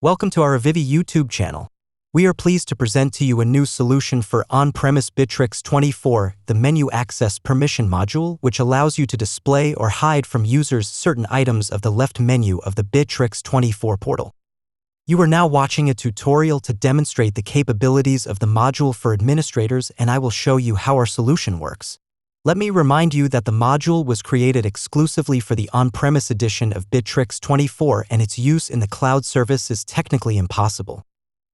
Welcome to our Avivi YouTube channel. We are pleased to present to you a new solution for on-premise Bitrix24, the Menu Access Permission module, which allows you to display or hide from users certain items of the left menu of the Bitrix24 portal. You are now watching a tutorial to demonstrate the capabilities of the module for administrators, and I will show you how our solution works. Let me remind you that the module was created exclusively for the on-premise edition of Bitrix24, and its use in the cloud service is technically impossible.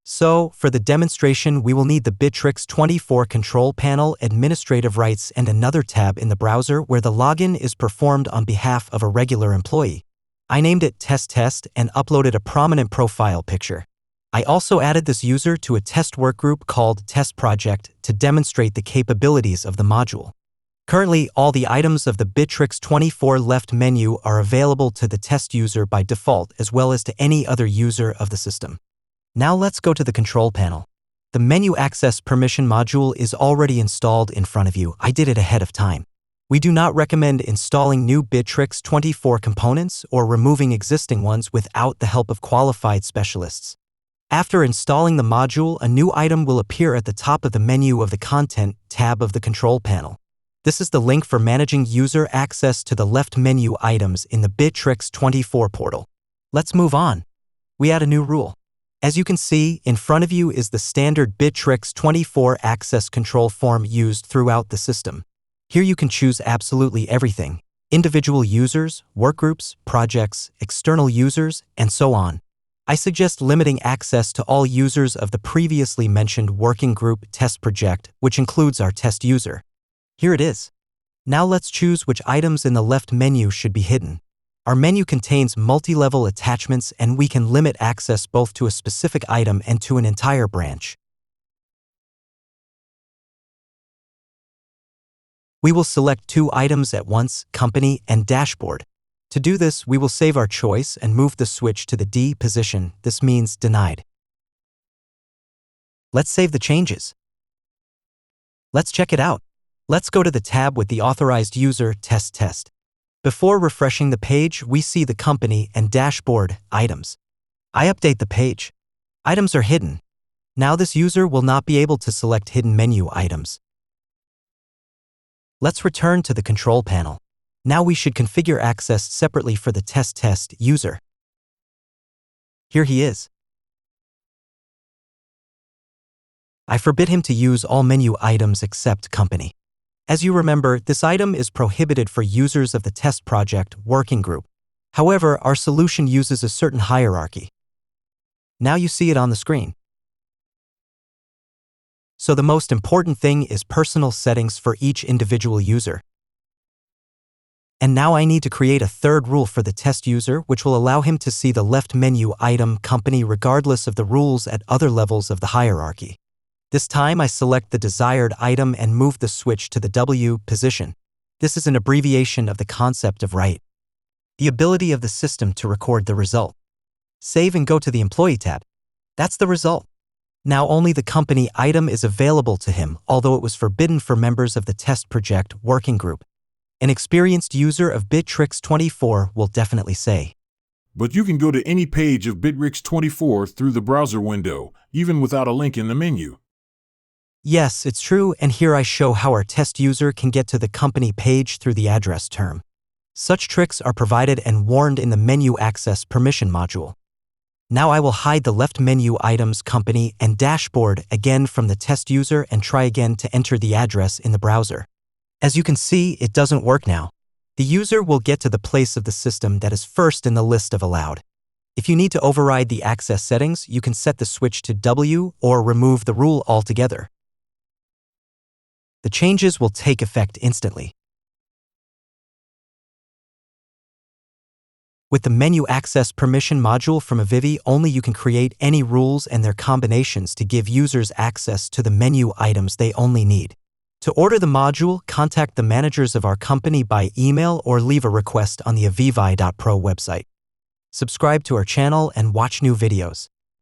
So, for the demonstration, we will need the Bitrix24 control panel, administrative rights, and another tab in the browser where the login is performed on behalf of a regular employee. I named it Test and uploaded a prominent profile picture. I also added this user to a test workgroup called Test Project to demonstrate the capabilities of the module. Currently, all the items of the Bitrix24 left menu are available to the test user by default as well as to any other user of the system. Now let's go to the control panel. The Menu Access Permission module is already installed in front of you. I did it ahead of time. We do not recommend installing new Bitrix24 components or removing existing ones without the help of qualified specialists. After installing the module, a new item will appear at the top of the menu of the Content tab of the control panel. This is the link for managing user access to the left menu items in the Bitrix24 portal. Let's move on. We add a new rule. As you can see, in front of you is the standard Bitrix24 access control form used throughout the system. Here you can choose absolutely everything: individual users, workgroups, projects, external users, and so on. I suggest limiting access to all users of the previously mentioned working group test project, which includes our test user. Here it is. Now let's choose which items in the left menu should be hidden. Our menu contains multi-level attachments, and we can limit access both to a specific item and to an entire branch. We will select two items at once: Company and Dashboard. To do this, we will save our choice and move the switch to the D position. This means denied. Let's save the changes. Let's check it out. Let's go to the tab with the authorized user, Test. Before refreshing the page, we see the Company and Dashboard items. I update the page. Items are hidden. Now this user will not be able to select hidden menu items. Let's return to the control panel. Now we should configure access separately for the test user. Here he is. I forbid him to use all menu items except Company. As you remember, this item is prohibited for users of the test project working group. However, our solution uses a certain hierarchy. Now you see it on the screen. So the most important thing is personal settings for each individual user. And now I need to create a third rule for the test user, which will allow him to see the left menu item Company regardless of the rules at other levels of the hierarchy. This time I select the desired item and move the switch to the W position. This is an abbreviation of the concept of write, the ability of the system to record the result. Save and go to the Employee tab. That's the result. Now only the Company item is available to him, although it was forbidden for members of the test project working group. An experienced user of Bitrix24 will definitely say, "But you can go to any page of Bitrix24 through the browser window, even without a link in the menu." Yes, it's true, and here I show how our test user can get to the Company page through the address term. Such tricks are provided and warned in the Menu Access Permission module. Now I will hide the left menu items Company and Dashboard again from the test user and try again to enter the address in the browser. As you can see, it doesn't work now. The user will get to the place of the system that is first in the list of allowed. If you need to override the access settings, you can set the switch to W or remove the rule altogether. The changes will take effect instantly. With the Menu Access Permission module from Avivi, only you can create any rules and their combinations to give users access to the menu items they only need. To order the module, contact the managers of our company by email or leave a request on the avivi.pro website. Subscribe to our channel and watch new videos.